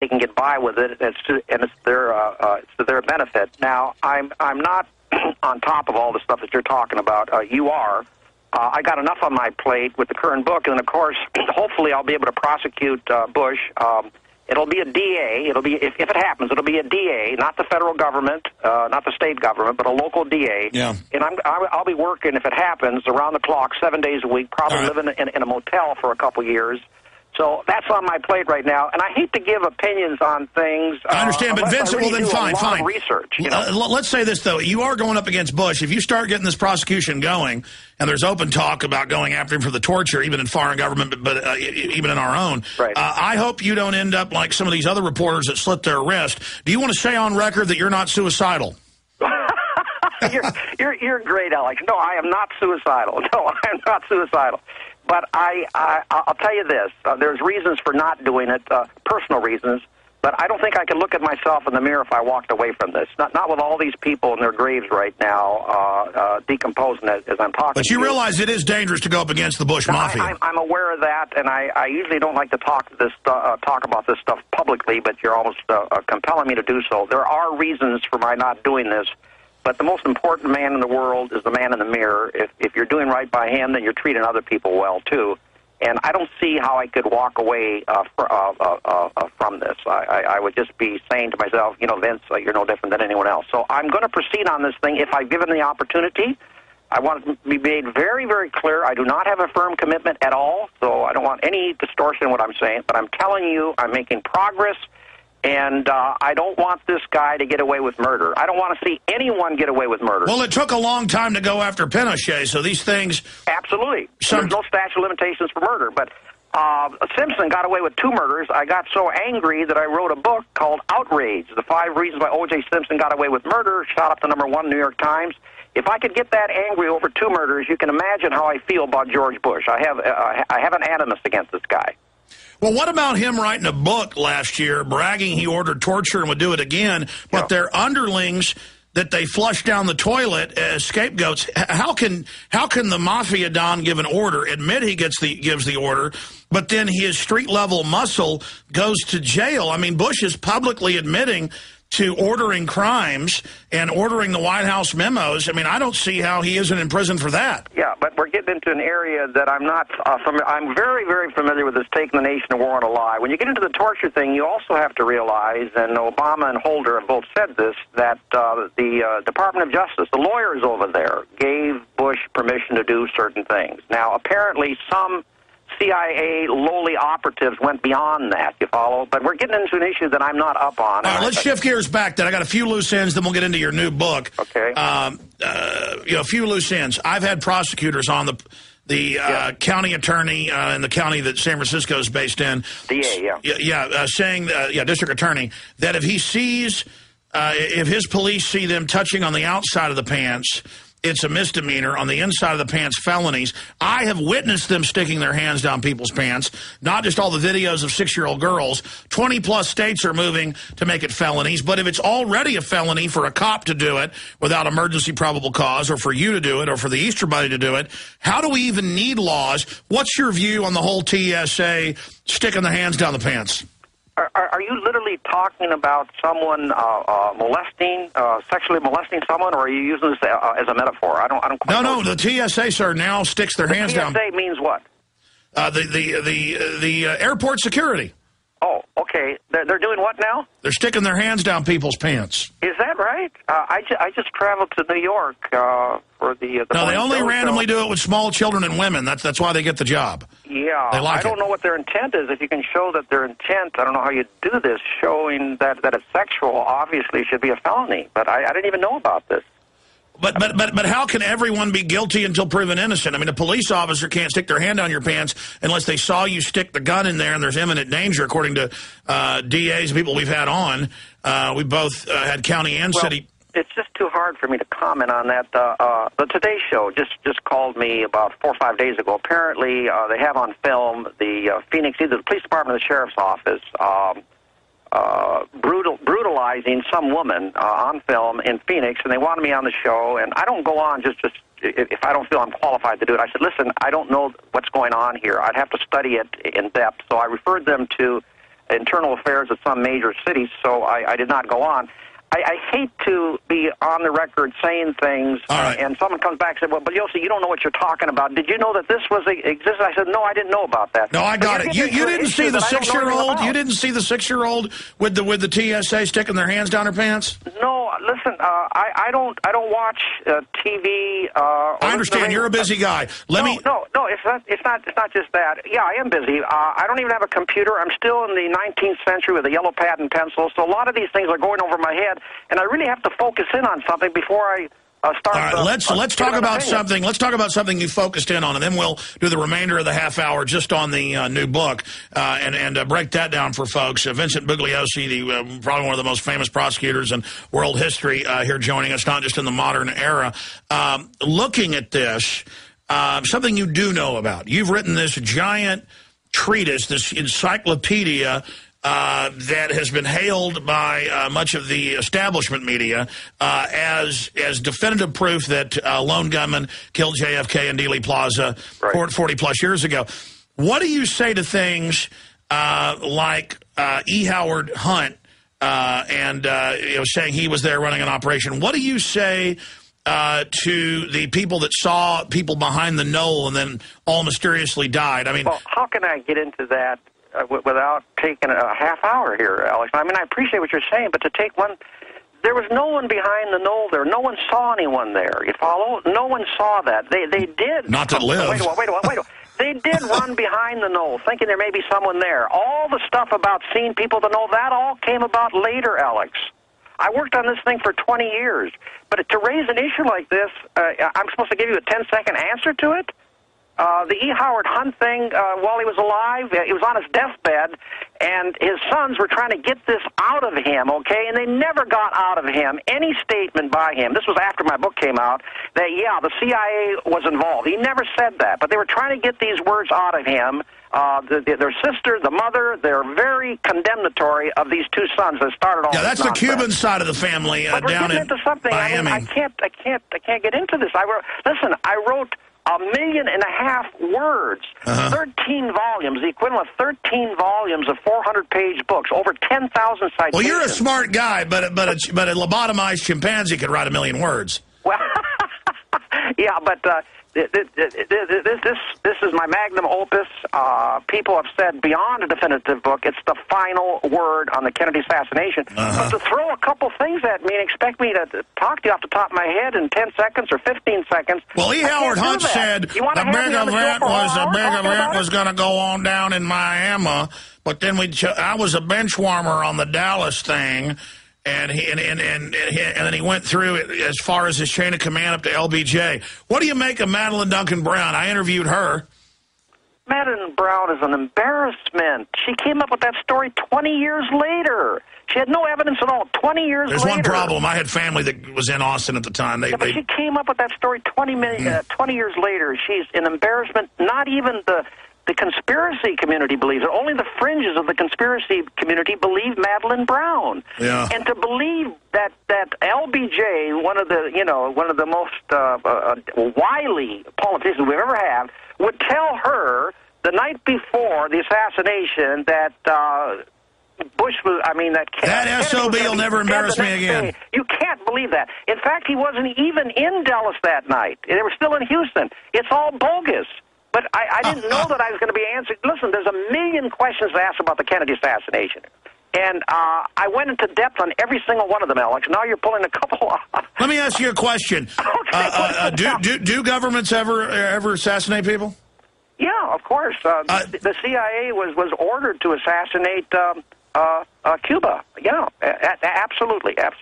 they can get by with it, and it's to their benefit. Now, I'm not on top of all the stuff that you're talking about. You are. I got enough on my plate with the current book, and of course, hopefully, I'll be able to prosecute Bush. It'll be a DA. It'll be if it happens, it'll be a DA, not the federal government, not the state government, but a local DA. Yeah. And I'll be working, if it happens, around the clock, 7 days a week, probably living in a motel for a couple years. So that's on my plate right now, and I hate to give opinions on things. I understand, but Vincent, well then fine. Research. You know? Let's say this though: you are going up against Bush. If you start getting this prosecution going, and there's open talk about going after him for the torture, even in foreign government, but even in our own, right. I hope you don't end up like some of these other reporters that slit their wrist. Do you want to say on record that you're not suicidal? You're great, Alex. No, I am not suicidal. No, I am not suicidal. But I'll tell you this. There's reasons for not doing it, personal reasons. But I don't think I could look at myself in the mirror if I walked away from this. Not with all these people in their graves right now decomposing as I'm talking. But you realize it is dangerous to go up against the Bush Mafia. I'm aware of that, and I usually don't like to talk about this stuff publicly, but you're almost compelling me to do so. There are reasons for my not doing this. But the most important man in the world is the man in the mirror. If you're doing right by him, then you're treating other people well, too. And I don't see how I could walk away from this. I would just be saying to myself, you know, Vince, you're no different than anyone else. So I'm going to proceed on this thing if I've given the opportunity. I want it to be made very, very clear. I do not have a firm commitment at all, so I don't want any distortion in what I'm saying. But I'm telling you, I'm making progress. And I don't want this guy to get away with murder. I don't want to see anyone get away with murder. Well, it took a long time to go after Pinochet, so these things... Absolutely. There's no statute of limitations for murder. But Simpson got away with 2 murders. I got so angry that I wrote a book called Outrage, The 5 Reasons Why O.J. Simpson Got Away with Murder, shot up to #1 New York Times. If I could get that angry over 2 murders, you can imagine how I feel about George Bush. I have an animus against this guy. Well, what about him writing a book last year bragging he ordered torture and would do it again, but their underlings that they flush down the toilet as scapegoats? How can the Mafia Don give an order, admit he gives the order, but then his street-level muscle goes to jail? I mean, Bush is publicly admitting to ordering crimes and ordering the White House memos. I mean, I don't see how he isn't in prison for that. Yeah, but we're getting into an area that I'm not familiar. I'm very, very familiar with this taking the nation to war on a lie. When you get into the torture thing, you also have to realize, and Obama and Holder have both said this, that the Department of Justice, the lawyers over there, gave Bush permission to do certain things. Now, apparently some CIA lowly operatives went beyond that, you follow? But we're getting into an issue that I'm not up on. All right, let's shift gears back then. I got a few loose ends, then we'll get into your new book. Okay. A few loose ends. I've had prosecutors on the county attorney in the county that San Francisco is based in. DA, saying, district attorney, that if he sees, if his police see them touching on the outside of the pants, it's a misdemeanor. On the inside of the pants, felonies. I have witnessed them sticking their hands down people's pants, not just all the videos of 6-year-old girls. 20-plus states are moving to make it felonies, but if it's already a felony for a cop to do it without emergency probable cause, or for you to do it, or for the Easter Bunny to do it, how do we even need laws? What's your view on the whole TSA sticking their hands down the pants? Are you literally talking about someone sexually molesting someone, or are you using this as a metaphor? I don't quite know. No, the TSA, sir, now sticks their hands down. The TSA means what? The airport security. Oh, okay. They're doing what now? They're sticking their hands down people's pants. Is that right? I just traveled to New York for the No, they only randomly do it with small children and women. That's why they get the job. Yeah. They like I don't know what their intent is. If you can show that their intent, I don't know how you do this, showing that it's sexual, obviously should be a felony. But I didn't even know about this. But how can everyone be guilty until proven innocent? I mean, a police officer can't stick their hand down your pants unless they saw you stick the gun in there and there's imminent danger, according to DAs and people we've had on. We both had county and city. It's just too hard for me to comment on that. The Today Show just called me about 4 or 5 days ago. Apparently, they have on film the Phoenix, either the police department or the sheriff's office, brutalizing some woman on film in Phoenix, and they wanted me on the show. And I don't go on just if I don't feel I'm qualified to do it. I said, listen, I don't know what's going on here. I'd have to study it in depth. So I referred them to internal affairs at some major cities, so I did not go on. I hate to be on the record saying things, and someone comes back and says, well, Bugliosi, you don't know what you're talking about. Did you know that this was existed? I said, no, I didn't know about that. No, I got it. You didn't see the 6-year-old? You didn't see the 6-year-old with the TSA sticking their hands down her pants? No, listen, I don't watch TV. I understand. You're a busy guy. No, it's not just that. Yeah, I am busy. I don't even have a computer. I'm still in the 19th century with a yellow pad and pencil, so a lot of these things are going over my head, and I really have to focus in on something before I start. All right, let's talk about something. Let's talk about something you focused in on, and then we'll do the remainder of the half hour just on the new book and break that down for folks. Vincent Bugliosi, probably one of the most famous prosecutors in world history, here joining us, not just in the modern era. Looking at this, something you do know about. You've written this giant treatise, this encyclopedia, that has been hailed by much of the establishment media as definitive proof that lone gunman killed JFK in Dealey Plaza 40-plus years ago. What do you say to things like E. Howard Hunt and saying he was there running an operation? What do you say to the people that saw people behind the knoll and then all mysteriously died? I mean, well, how can I get into that without taking a half hour here, Alex? I mean, I appreciate what you're saying, but to take one, there was no one behind the knoll there. No one saw anyone there. You follow? No one saw that. They did. Not that live. Wait a minute. They did run behind the knoll, thinking there may be someone there. All the stuff about seeing people to know, that all came about later, Alex. I worked on this thing for 20 years. But to raise an issue like this, I'm supposed to give you a 10-second answer to it? The E. Howard Hunt thing, while he was alive, he was on his deathbed, and his sons were trying to get this out of him, okay? And they never got out of him any statement by him. This was after my book came out, that, yeah, the CIA was involved. He never said that, but they were trying to get these words out of him. Their sister, the mother, they're very condemnatory of these two sons that started all this that's nonsense. The Cuban side of the family down in Miami. I can't get into this. I wrote 1.5 million words, 13 volumes, the equivalent of 13 volumes of 400-page books, over 10,000 citations. Well, you're a smart guy, but a lobotomized chimpanzee could write 1 million words. Well, yeah, but this is my magnum opus. People have said beyond a definitive book, it's the final word on the Kennedy assassination. But to throw a couple things at me and expect me to talk to you off the top of my head in 10 seconds or 15 seconds. Well, E. Howard Hunt said the big event was going to go on down in Miami, but then I was a bench warmer on the Dallas thing. And then he went through it as far as his chain of command up to LBJ. What do you make of Madeline Duncan Brown? I interviewed her. Madeline Brown is an embarrassment. She came up with that story 20 years later. She had no evidence at all. 20 years later. There's one problem. I had family that was in Austin at the time. But she came up with that story 20 years later. She's an embarrassment. Not even the conspiracy community believes it. Only the fringes of the conspiracy community believe Madeline Brown. Yeah. And to believe that LBJ, one of the most wily politicians we've ever had, would tell her the night before the assassination that Bush was, that SOB will never embarrass me again. You can't believe that. In fact, he wasn't even in Dallas that night. They were still in Houston. It's all bogus. But I didn't know that I was going to be answered. Listen, there's 1 million questions to ask about the Kennedy assassination. And I went into depth on every single one of them, Alex. Now you're pulling a couple off. Let me ask you a question. Do governments ever assassinate people? Yeah, of course. The CIA was ordered to assassinate Cuba. Yeah, absolutely. But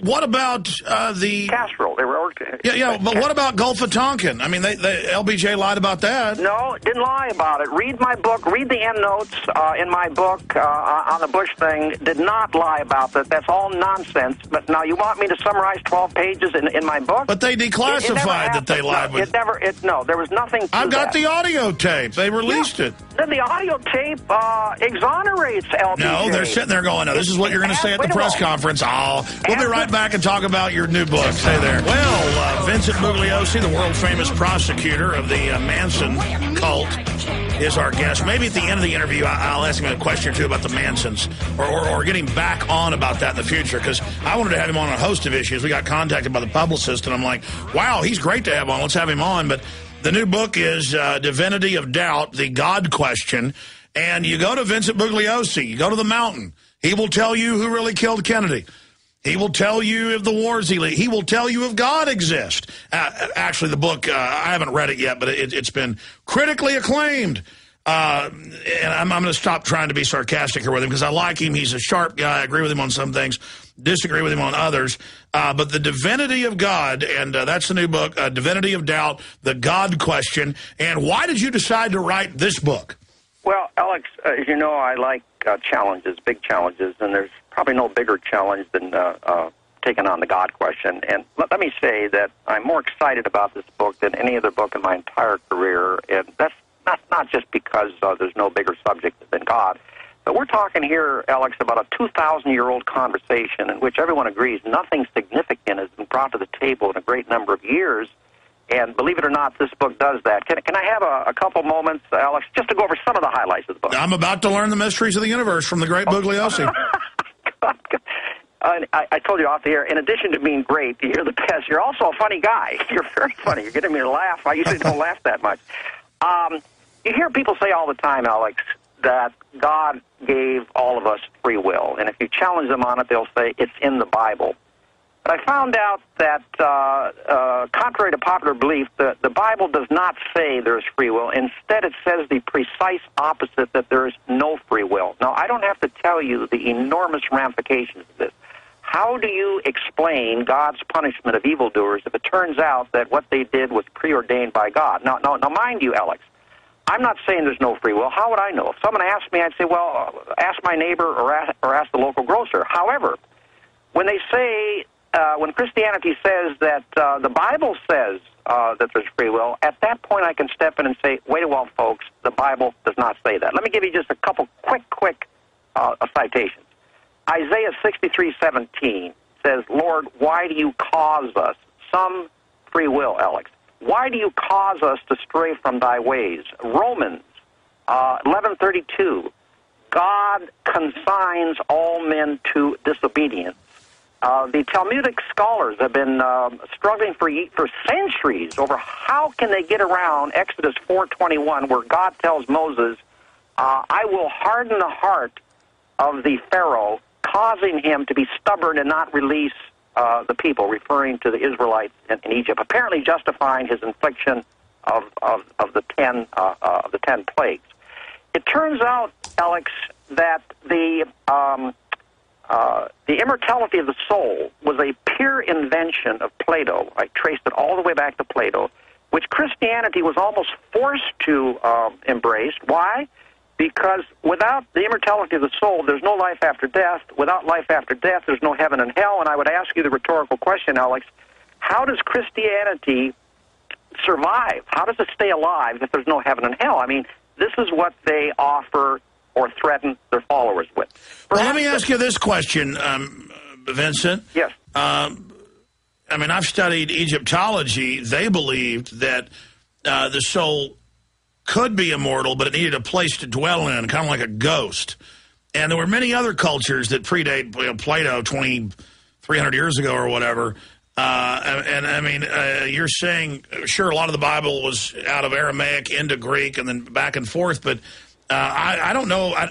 what about the Castro? They were ordered. But what about Gulf of Tonkin? I mean, they LBJ lied about that. No, didn't lie about it. Read my book. Read the endnotes in my book on the Bush thing. Did not lie about that. That's all nonsense. But now you want me to summarize 12 pages in my book? But they declassified that they lied. No, there was nothing. I've got the audio tape. They released it. Then the audio tape exonerates LBJ. No, they're sitting there going, no, this is what you're going to say at the press conference. Oh, we'll be right back and talk about your new book. Stay there. Well, Vincent Bugliosi, the world-famous prosecutor of the Manson cult, is our guest. Maybe at the end of the interview, I'll ask him a question or two about the Mansons or getting back on about that in the future, because I wanted to have him on a host of issues. We got contacted by the publicist, and I'm like, wow, he's great to have on. Let's have him on. But the new book is Divinity of Doubt, the God Question. And you go to Vincent Bugliosi, you go to the mountain. He will tell you who really killed Kennedy. He will tell you if the wars he will tell you if God exists. Actually, the book, I haven't read it yet, but it's been critically acclaimed. And I'm going to stop trying to be sarcastic here with him because I like him. He's a sharp guy. I agree with him on some things, disagree with him on others. But the Divinity of God, and that's the new book, Divinity of Doubt, the God Question. And why did you decide to write this book? Well, Alex, as you know, I like challenges, big challenges, and there's probably no bigger challenge than taking on the God question. And let me say that I'm more excited about this book than any other book in my entire career, and that's not just because there's no bigger subject than God, but we're talking here, Alex, about a 2,000-year-old conversation in which everyone agrees nothing significant has been brought to the table in a great number of years. And believe it or not, this book does that. Can I have a couple moments, Alex, just to go over some of the highlights of the book? I'm about to learn the mysteries of the universe from the great Bugliosi. I told you off the air, in addition to being great, you're the best. You're also a funny guy. You're very funny. You're getting me to laugh. I usually don't laugh that much. You hear people say all the time, Alex, that God gave all of us free will. And if you challenge them on it, they'll say it's in the Bible. But I found out that, contrary to popular belief, the Bible does not say there's free will. Instead, it says the precise opposite, that there is no free will. Now, I don't have to tell you the enormous ramifications of this. How do you explain God's punishment of evildoers if it turns out that what they did was preordained by God? Now, mind you, Alex, I'm not saying there's no free will. How would I know? If someone asked me, I'd say, well, ask my neighbor or ask the local grocer. However, when they say... when Christianity says that the Bible says that there's free will, at that point I can step in and say, wait a while, folks, the Bible does not say that. Let me give you just a couple quick citations. Isaiah 63:17 says, Lord, why do you cause us, some free will, Alex, why do you cause us to stray from thy ways? Romans 11:32, God consigns all men to disobedience. The Talmudic scholars have been struggling for centuries over how can they get around Exodus 4:21, where God tells Moses, I will harden the heart of the Pharaoh, causing him to be stubborn and not release the people, referring to the Israelites in Egypt, apparently justifying his infliction of the 10 plagues. It turns out, Alex, that the immortality of the soul was a pure invention of Plato. I traced it all the way back to Plato, which Christianity was almost forced to embrace. Why? Because without the immortality of the soul, there's no life after death. Without life after death, there's no heaven and hell. And I would ask you the rhetorical question, Alex, how does Christianity survive? How does it stay alive if there's no heaven and hell? I mean, this is what they offer or threaten their followers with. Well, let me ask you this question, Vincent. Yes. I mean, I've studied Egyptology. They believed that the soul could be immortal, but it needed a place to dwell in, kind of like a ghost. And there were many other cultures that predate Plato 2,300 years ago or whatever. And I mean, you're saying, sure, a lot of the Bible was out of Aramaic into Greek and then back and forth, but I don't know. I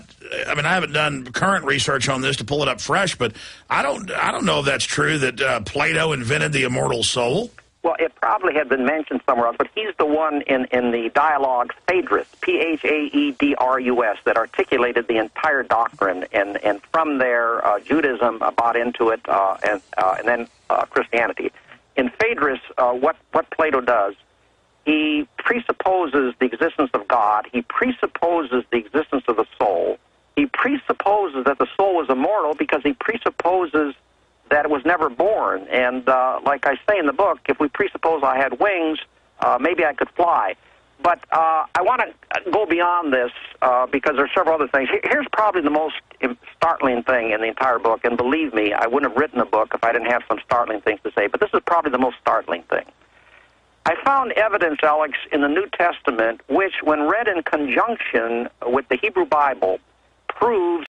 mean, I haven't done current research on this to pull it up fresh, but I don't know if that's true that Plato invented the immortal soul. Well, it probably had been mentioned somewhere else, but he's the one in the dialogue Phaedrus, Phaedrus, that articulated the entire doctrine, and from there Judaism bought into it, and then Christianity. In Phaedrus, what Plato does, he presupposes the existence of God. He presupposes the existence of the soul. He presupposes that the soul is immortal because he presupposes that it was never born. And like I say in the book, if we presuppose I had wings, maybe I could fly. But I want to go beyond this because there are several other things. Here's probably the most startling thing in the entire book, and believe me, I wouldn't have written a book if I didn't have some startling things to say, but this is probably the most startling thing. I found evidence, Alex, in the New Testament, which, when read in conjunction with the Hebrew Bible, proves